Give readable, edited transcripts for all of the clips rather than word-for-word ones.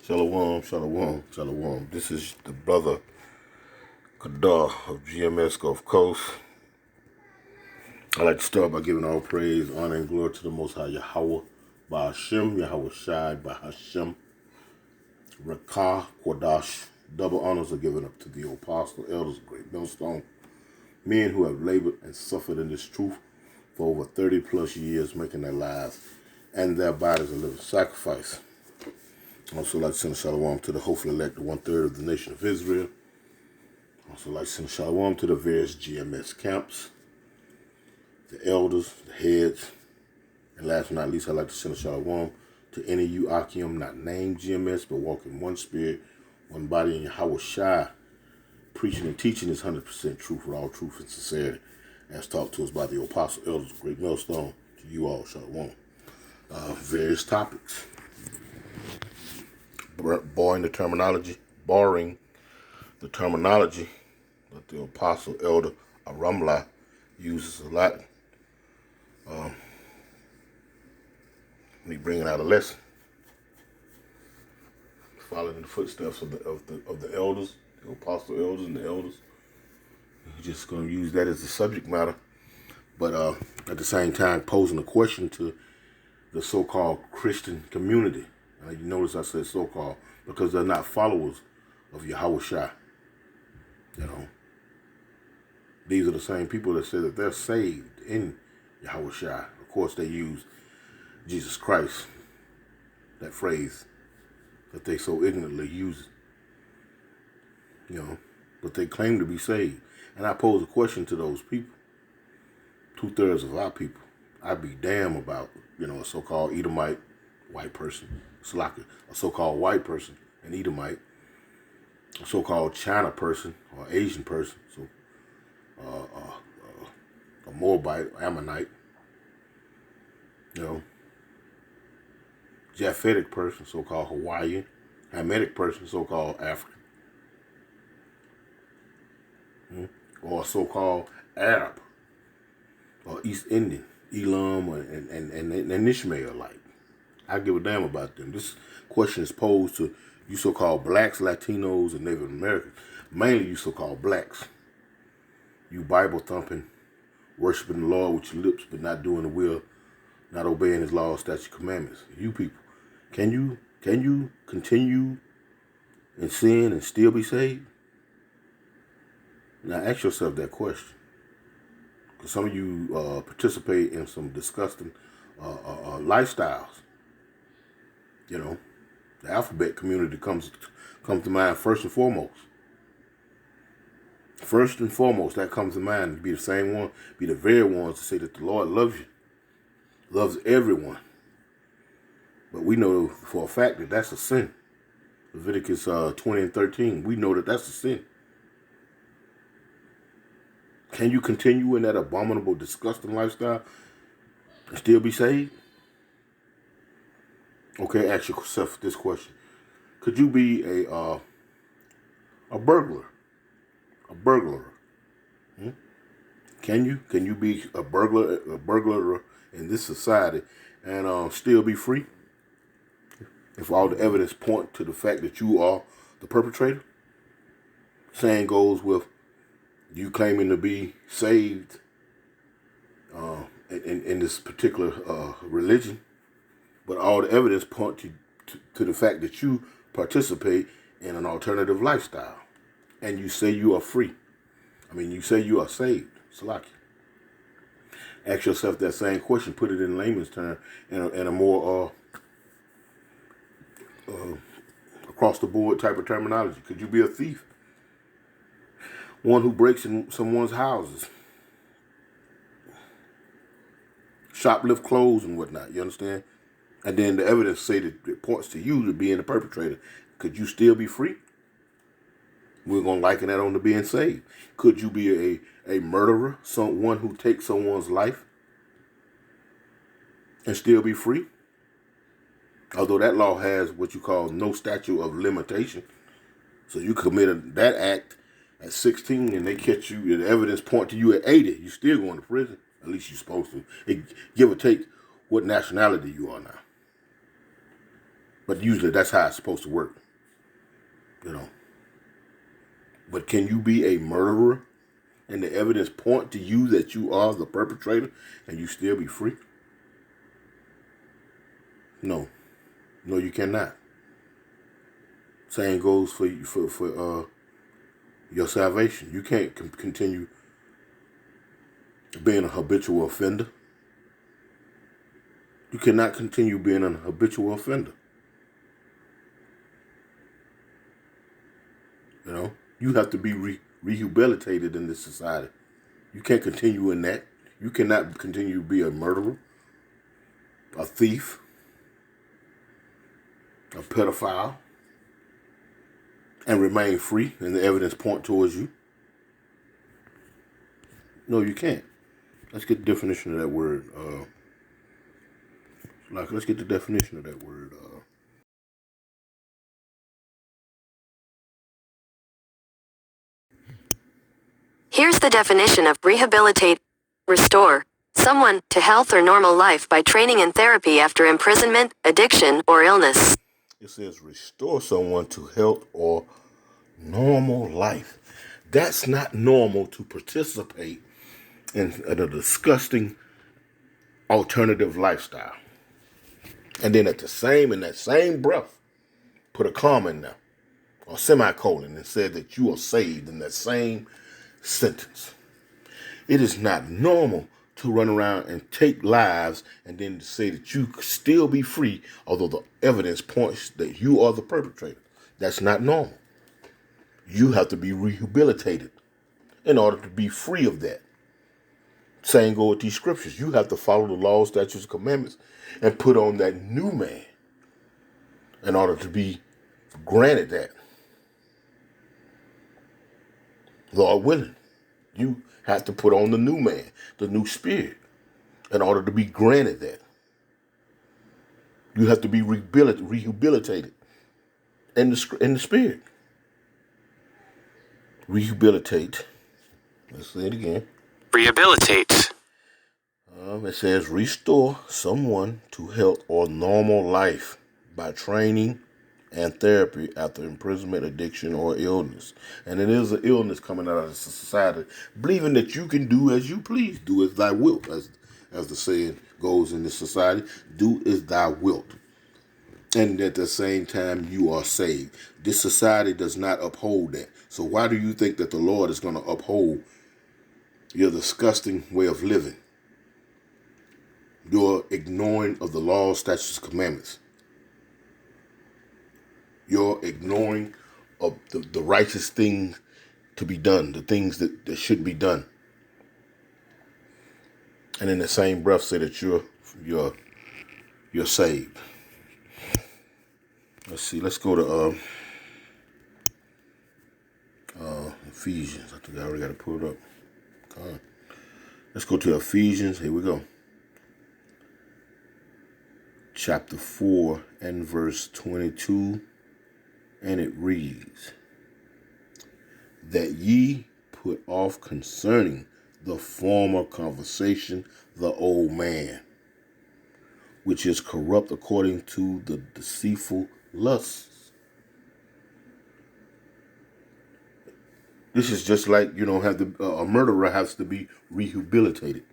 Shalom, shalom, shalom. This is the brother Kadar of GMS Gulf Coast. I'd like to start by giving all praise, honor, and glory to the Most High Yahweh, by Hashem, Yahweh Shai, by Hashem, Rakah, Quadash. Double honors are given up to the apostle, elders of Great Millstone, men who have labored and suffered in this truth for over 30 plus years, making their lives and their bodies a living sacrifice. I also like to send a shalom to the hopefully elected 1/3 of the nation of Israel. I also like to send a shalom to the various GMS camps, the elders, the heads, and last but not least, I'd like to send a shalom to any of you Akim not named GMS, but walk in one spirit, one body, in Yahweh Shai, preaching and teaching is 100% truth with all truth and sincerity, as taught to us by the apostle elders of Great Millstone. To you all, shalom. Various topics. Borrowing the terminology that the apostle elder Aramla uses a lot. Me bringing out a lesson, following in the footsteps of the elders, the apostle elders and the elders. We're just going to use that as the subject matter, but at the same time posing a question to the so-called Christian community. You notice I said so-called because they're not followers of Yahweh Shai. You know, these are the same people that say that they're saved in Yahweh Shai. Of course, they use Jesus Christ, that phrase that they so ignorantly use. You know, but they claim to be saved. And I pose a question to those people. 2/3 of our people. I'd be damn about, a so-called Edomite white person, a so-called white person, an Edomite, a so-called China person or Asian person, so a Moabite, Ammonite, Japhetic person, so-called Hawaiian, Hamitic person, so-called African, or a so-called Arab or East Indian, Elam, and Ishmaelite. I give a damn about them. This question is posed to you so-called blacks, Latinos, and Native Americans. Mainly you so-called blacks. You Bible-thumping, worshiping the Lord with your lips, but not doing the will, not obeying His laws, statutes, commandments. You people, can you continue in sin and still be saved? Now ask yourself that question. Because some of you participate in some disgusting lifestyles. The alphabet community comes to mind first and foremost. First and foremost, that comes to mind to be the same one, be the very ones to say that the Lord loves you, loves everyone. But we know for a fact that that's a sin. Leviticus 20:13, we know that that's a sin. Can you continue in that abominable, disgusting lifestyle and still be saved? Okay, ask yourself this question. Could you be a burglar? A burglar? Can you be a burglar in this society and still be free? If all the evidence point to the fact that you are the perpetrator? Saying goes with you claiming to be saved in this particular religion, but all the evidence point to the fact that you participate in an alternative lifestyle, and you say you are free. You say you are saved. Salaki. Ask yourself that same question. Put it in layman's term, in a more across the board type of terminology. Could you be a thief? One who breaks in someone's houses, shoplift clothes and whatnot. You understand? And then the evidence say that it points to you to being the perpetrator. Could you still be free? We're going to liken that on to being saved. Could you be a murderer, someone who takes someone's life and still be free? Although that law has what you call no statute of limitation. So you committed that act at 16 and they catch you, and the evidence point to you at 80, you're still going to prison. At least you're supposed to. Give or take what nationality you are now. But usually that's how it's supposed to work, you know. But can you be a murderer and the evidence point to you that you are the perpetrator and you still be free? No. No, you cannot. Same goes for your salvation. You can't continue being a habitual offender. You cannot continue being an habitual offender. You know, you have to be rehabilitated in this society. You can't continue in that. You cannot continue to be a murderer, a thief, a pedophile, and remain free and the evidence point towards you. No, you can't. Let's get the definition of that word. Let's get the definition of that word. Here's the definition of rehabilitate. Restore someone to health or normal life by training and therapy after imprisonment, addiction, or illness. It says restore someone to health or normal life. That's not normal to participate in a disgusting alternative lifestyle. And then in that same breath, put a comma in there, or semicolon, and said that you are saved in that same sentence. It is not normal to run around and take lives and then to say that you could still be free, although the evidence points that you are the perpetrator. That's not normal. You have to be rehabilitated in order to be free of that. Same go with these scriptures. You have to follow the laws, statutes, and commandments and put on that new man in order to be granted that. Lord willing, you have to put on the new man, the new spirit, in order to be granted that. You have to be rehabilitated in the spirit. Rehabilitate. Let's say it again. Rehabilitate. It says restore someone to health or normal life by training and therapy after imprisonment, addiction, or illness. And it is an illness coming out of the society, believing that you can do as you please, do as thy wilt, as the saying goes in this society, do as thy wilt. And at the same time, you are saved. This society does not uphold that. So why do you think that the Lord is going to uphold your disgusting way of living? Your ignoring of the laws, statutes, commandments. Your ignoring of the righteous things to be done, the things that should be done. And in the same breath say that you're saved. Let's see, let's go to Ephesians. I think I already got to pull it up. Come on. Let's go to Ephesians. Here we go. Chapter 4 and verse 22. And it reads, that ye put off concerning the former conversation the old man, which is corrupt according to the deceitful lusts. This is just like, a murderer has to be rehabilitated.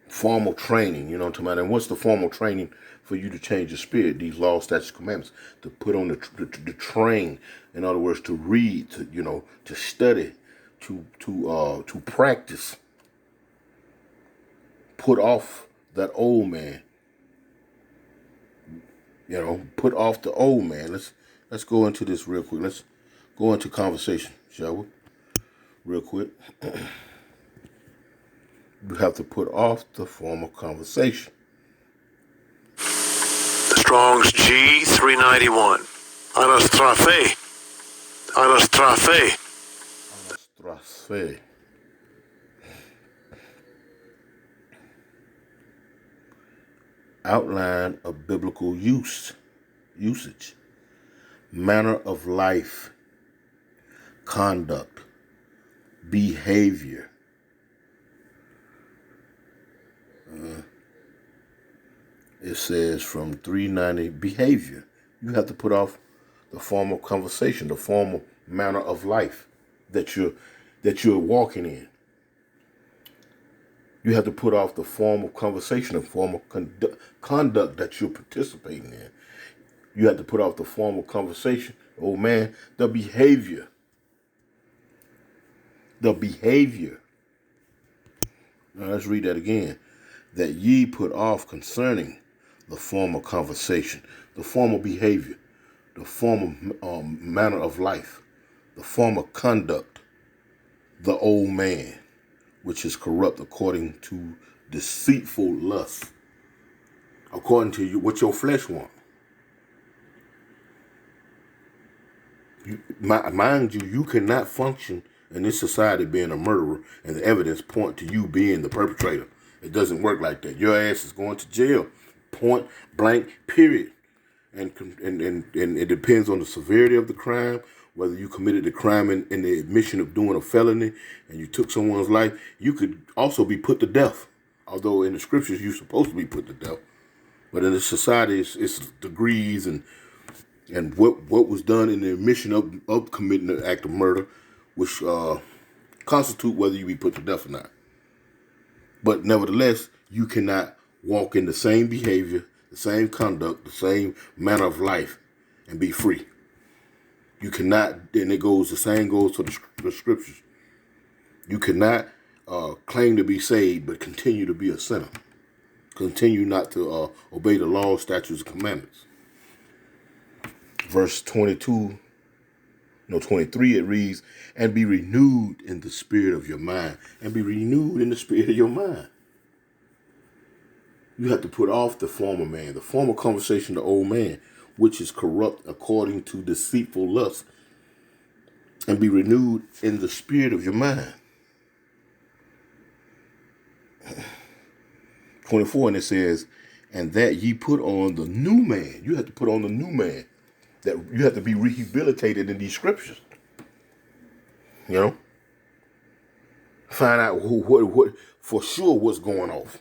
Formal training, you know what I'm talking about? And what's the formal training for you to change your spirit? These laws, statutes, commandments, to put on the train. In other words, to read, to study, to practice. Put off that old man. Put off the old man. Let's go into this real quick. Let's go into conversation, shall we? Real quick. You have to put off the former conversation. Strong's G391. Anastrophe. Outline of biblical usage, manner of life, conduct, behavior. It says from 390, behavior. You have to put off the form of conversation, the formal manner of life that you're walking in. You have to put off the form of conversation, the form of conduct that you're participating in. You have to put off the form of conversation. Oh man, the behavior. The behavior. Now let's read that again. That ye put off concerning the form of conversation, the form of behavior, the form of manner of life, the form of conduct, the old man, which is corrupt according to deceitful lust, according to what your flesh wants. Mind you, you cannot function in this society being a murderer and the evidence point to you being the perpetrator. It doesn't work like that. Your ass is going to jail, point blank, period. And it depends on the severity of the crime, whether you committed the crime in the admission of doing a felony and you took someone's life. You could also be put to death, although in the scriptures you're supposed to be put to death. But in the society, it's degrees and what was done in the admission of committing an act of murder, which constitute whether you be put to death or not. But nevertheless, you cannot walk in the same behavior, the same conduct, the same manner of life, and be free. You cannot, and the same goes to the scriptures. You cannot claim to be saved, but continue to be a sinner. Continue not to obey the law, statutes, and commandments. Verse 23, it reads, and be renewed in the spirit of your mind. And be renewed in the spirit of your mind. You have to put off the former man, the former conversation, the old man, which is corrupt according to deceitful lust, and be renewed in the spirit of your mind. 24, and it says, and that ye put on the new man. You have to put on the new man. That you have to be rehabilitated in these scriptures. You know? Find out what for sure what's going off.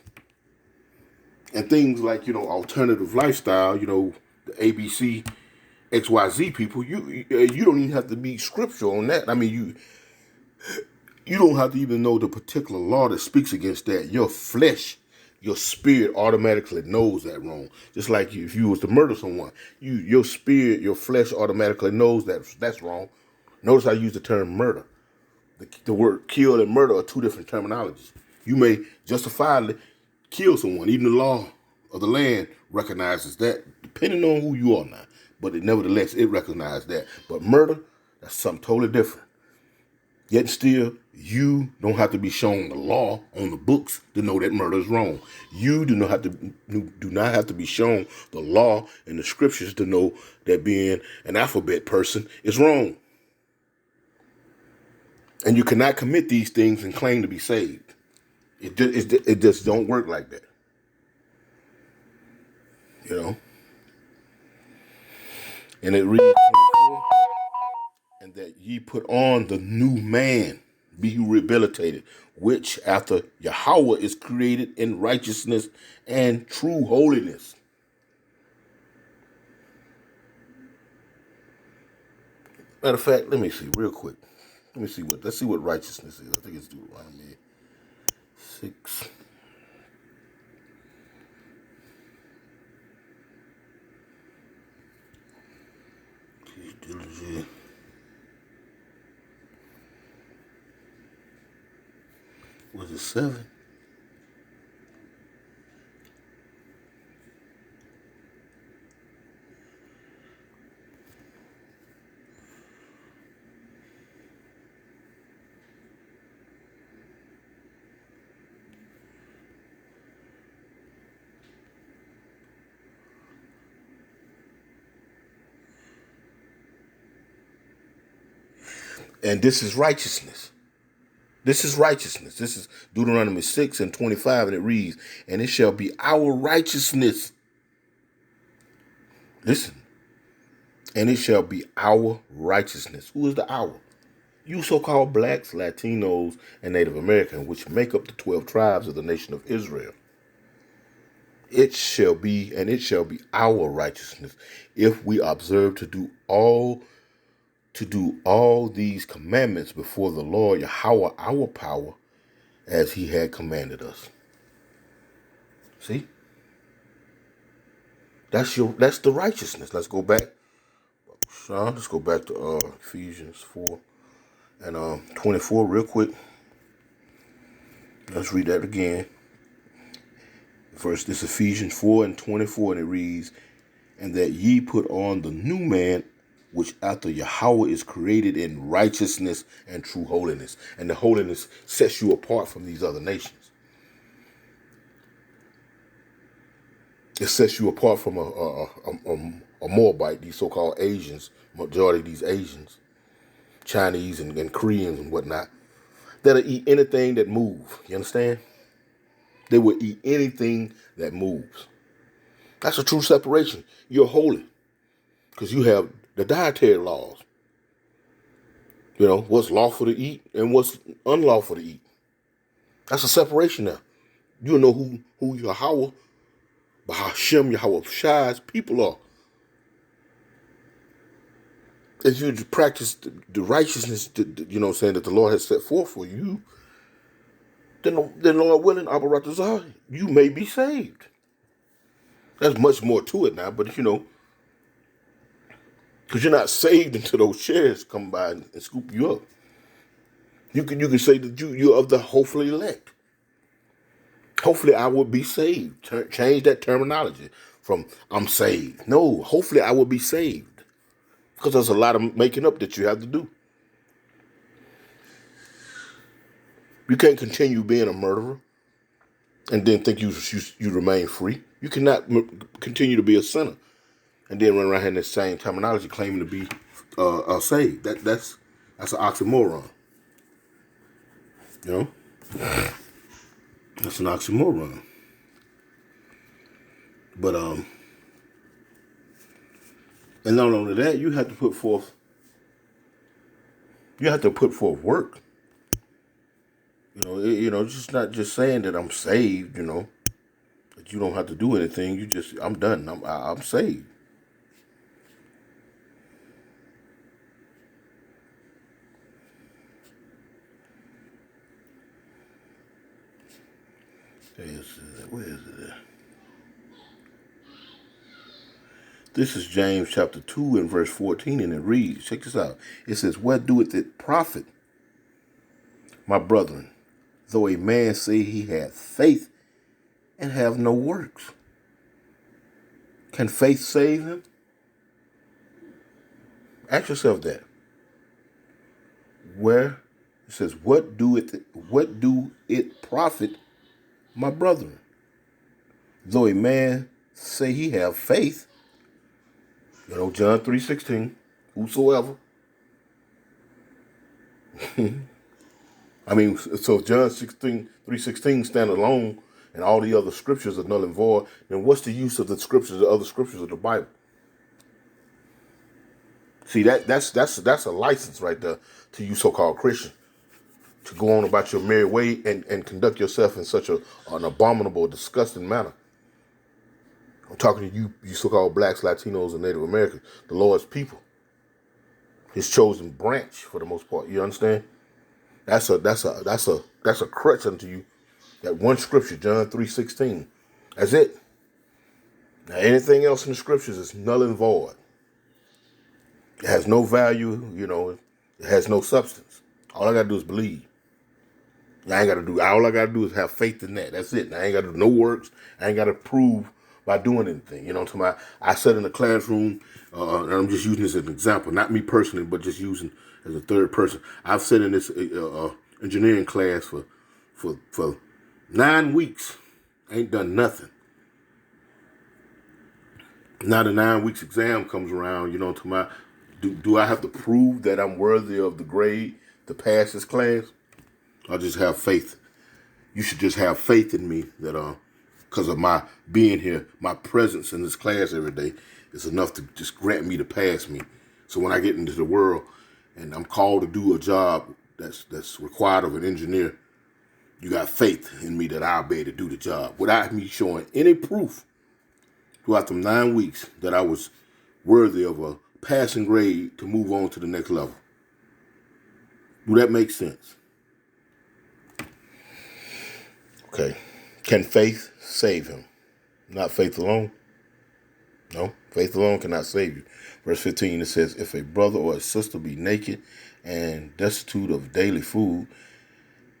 And things like, alternative lifestyle, the ABC, XYZ people, you don't even have to be scriptural on that. I mean, you don't have to even know the particular law that speaks against that. Your flesh, your spirit automatically knows that wrong. Just like if you was to murder someone, your spirit, your flesh automatically knows that that's wrong. Notice I use the term murder. The word kill and murder are two different terminologies. You may justifiably kill someone. Even the law of the land recognizes that, depending on who you are now. But nevertheless, it recognizes that. But murder, that's something totally different. Yet still, you don't have to be shown the law on the books to know that murder is wrong. You do not have to be shown the law in the scriptures to know that being an alphabet person is wrong. And you cannot commit these things and claim to be saved. It just don't work like that. And it reads, and that ye put on the new man, be rehabilitated, which after Yahweh is created in righteousness and true holiness. Matter of fact, let me see real quick. Let's see what righteousness is. I think it's Deuteronomy 6. Was it 7? And this is righteousness. This is righteousness. This is Deuteronomy 6 and 25, and it reads, and it shall be our righteousness. Listen. And it shall be our righteousness. Who is the our? You so-called blacks, Latinos, and Native Americans, which make up the 12 tribes of the nation of Israel. it shall be, and it shall be our righteousness, if we observe to do all these commandments before the Lord Yahweh our power, as he had commanded us. See? That's the righteousness. Let's go back. Sean, let's go back to Ephesians 4 and 24 real quick. Let's read that again. First, this Ephesians 4 and 24, and it reads, "And that ye put on the new man, which after Yahweh is created in righteousness and true holiness." And the holiness sets you apart from these other nations. It sets you apart from a Moabite, these so-called Asians, majority of these Asians, Chinese and Koreans and whatnot, that'll eat anything that moves. You understand? They will eat anything that moves. That's a true separation. You're holy because you have the dietary laws. You know, what's lawful to eat and what's unlawful to eat. That's a separation now. You'll know who Yahweh, Bahashem, Yahweh Shai's people are. If you practice the righteousness, you know what I'm saying, that the Lord has set forth for you, then Lord willing, Abaratazah, you may be saved. There's much more to it now, but you know, because you're not saved until those shares come by and scoop you up. You can say that you're of the hopefully elect. Hopefully I will be saved. Change that terminology from I'm saved. No, hopefully I will be saved. Because there's a lot of making up that you have to do. You can't continue being a murderer and then think you remain free. You cannot continue to be a sinner and then run around here in the same terminology claiming to be saved. That's an oxymoron. You know? That's an oxymoron. But and not only that, you have to put forth work. You know, just not just saying that I'm saved, you know, that you don't have to do anything. I'm done. I'm saved. Where is it? This is James chapter 2 and verse 14, and it reads, check this out. It says, "What doeth it profit, my brethren, though a man say he hath faith and have no works? Can faith save him?" Ask yourself that. Where it says, what do it profit, my brethren, though a man say he have faith? You know, John 3:16, whosoever. I mean, so John 3:16 stand alone and all the other scriptures are null and void, then what's the use of the other scriptures of the Bible? See, that's a license right there to you so-called Christian to go on about your merry way and conduct yourself in such an abominable, disgusting manner. I'm talking to you so-called blacks, Latinos, and Native Americans, the Lord's people, His chosen branch for the most part. You understand? That's a crutch unto you. That one scripture, John 3:16. That's it. Now anything else in the scriptures is null and void. It has no value, you know. It has no substance. All I gotta do is believe. All I gotta do is have faith in that. That's it. I ain't gotta do no works. I ain't gotta prove by doing anything. You know, I sat in a classroom, and I'm just using this as an example, not me personally, but just using as a third person. I've sat in this engineering class for 9 weeks. Ain't done nothing. Now the 9 weeks exam comes around, you know, do I have to prove that I'm worthy of the grade to pass this class? I just have faith. You should just have faith in me that because of my being here, my presence in this class every day is enough to just grant me to pass me. So when I get into the world and I'm called to do a job that's required of an engineer, You got faith in me that I'll be able to do the job without me showing any proof throughout them 9 weeks that I was worthy of a passing grade to move on to the next level. Do that make sense? Okay. Can faith save him? Not faith alone. No, faith alone cannot save you. Verse 15, it says, if a brother or a sister be naked and destitute of daily food,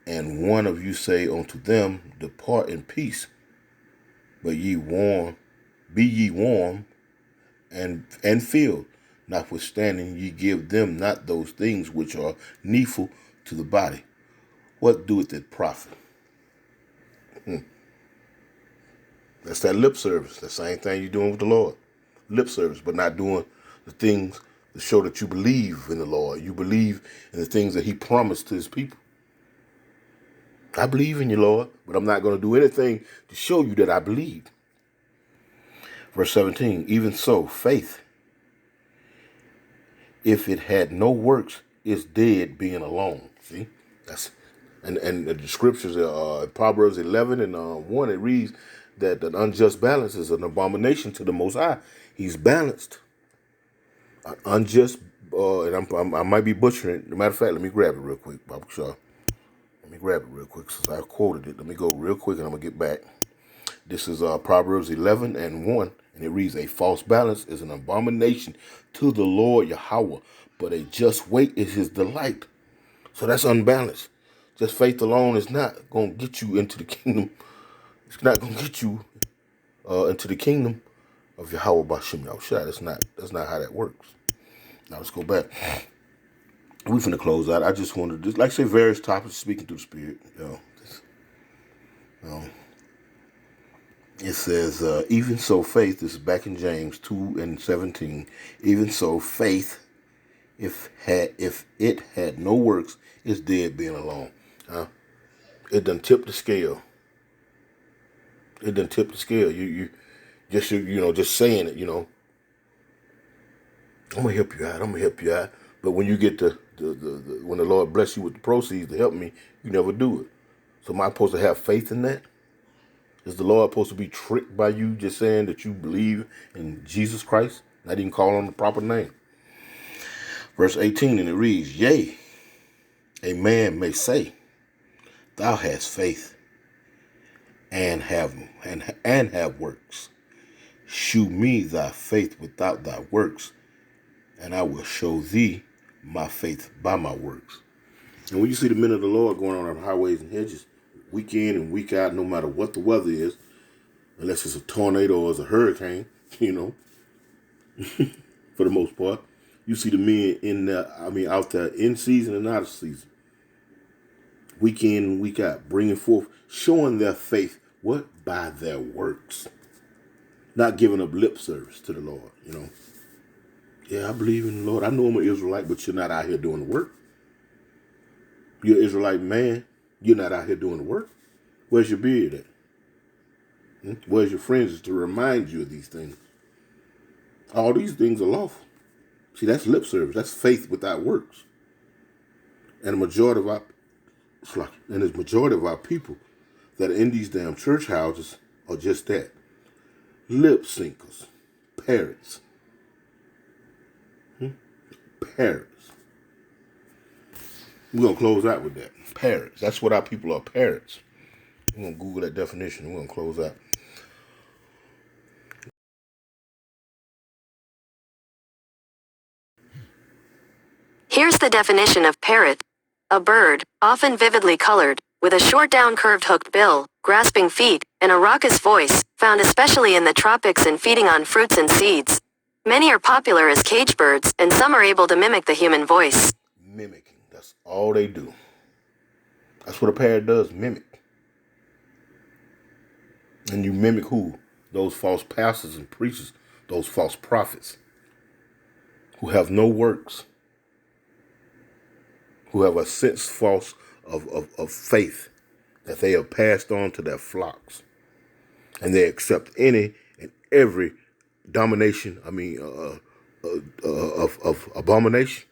and one of you say unto them, depart in peace, but be ye warm and filled, notwithstanding ye give them not those things which are needful to the body, what doeth it profit? That's that lip service. The same thing you're doing with the Lord. Lip service, but not doing the things to show that you believe in the Lord. You believe in the things that he promised to his people. I believe in you, Lord, but I'm not going to do anything to show you that I believe. Verse 17, even so, faith, if it had no works, is dead being alone. See, and the scriptures are Proverbs 11 and 1. It reads that an unjust balance is an abomination to the Most High. He's balanced. An unjust, and I might be butchering it. As a matter of fact, let me grab it real quick, Baba Shaw. Let me grab it real quick since I quoted it. Let me go real quick and I'm going to get back. This is Proverbs 11 and 1. And it reads, a false balance is an abomination to the Lord Yahweh, but a just weight is his delight. So that's unbalanced. Just faith alone is not going to get you into the kingdom. It's not going to get you into the kingdom of Yahweh Bashim Yahushua. That's not how that works. Now let's go back. We finna close out. I just wanted to, like I say, various topics, speaking through the Spirit. It says, even so faith, this is back in James 2 and 17, even so faith, if it had no works, is dead being alone. It done tipped the scale. It done tipped the scale. You just saying it, I'm gonna help you out. I'm gonna help you out. But when you get when the Lord bless you with the proceeds to help me, you never do it. So am I supposed to have faith in that? Is the Lord supposed to be tricked by you just saying that you believe in Jesus Christ, not even calling on the proper name? Verse 18, and it reads, yea, a man may say, thou hast faith and have works. Shew me thy faith without thy works, and I will show thee my faith by my works. And when you see the men of the Lord going on our highways and hedges, week in and week out, no matter what the weather is, unless it's a tornado or it's a hurricane, for the most part, you see the men out there in season and out of season, week in and week out, bringing forth, showing their faith, what? By their works. Not giving up lip service to the Lord, Yeah, I believe in the Lord. I know I'm an Israelite, but you're not out here doing the work. You're an Israelite man. You're not out here doing the work. Where's your beard at? Where's your friends to remind you of these things? All these things are lawful. See, that's lip service. That's faith without works. And the majority of our people that are in these damn church houses are just that. Lip syncers. Parrots. Parrots. We're going to close out with that. Parrots. That's what our people are, parrots. We're going to Google that definition. We're going to close out. Here's the definition of parrot. A bird, often vividly colored, with a short down-curved hooked bill, grasping feet, and a raucous voice, found especially in the tropics and feeding on fruits and seeds. Many are popular as cage birds, and some are able to mimic the human voice. Mimicking. That's all they do. That's what a parrot does, mimic. And you mimic who? Those false pastors and preachers, those false prophets, who have no works, who have a sense false of faith that they have passed on to their flocks. And they accept any and every domination, of abomination,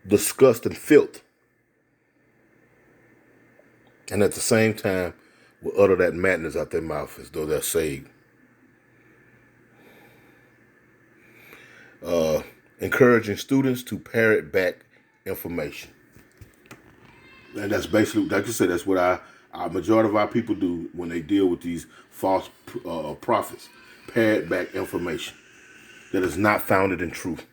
disgust, and filth. And at the same time, will utter that madness out their mouth as though they're saved. Encouraging students to parrot back information. And that's basically, like you said, that's what our majority of our people do when they deal with these false prophets. Parrot back information that is not founded in truth.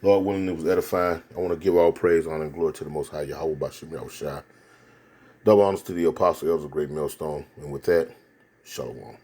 Lord willing, it was edifying. I want to give all praise, honor, and glory to the Most High Yahweh Bashim Yahushua. Double honors to the apostle, elders of Great Millstone. And with that, Shalom.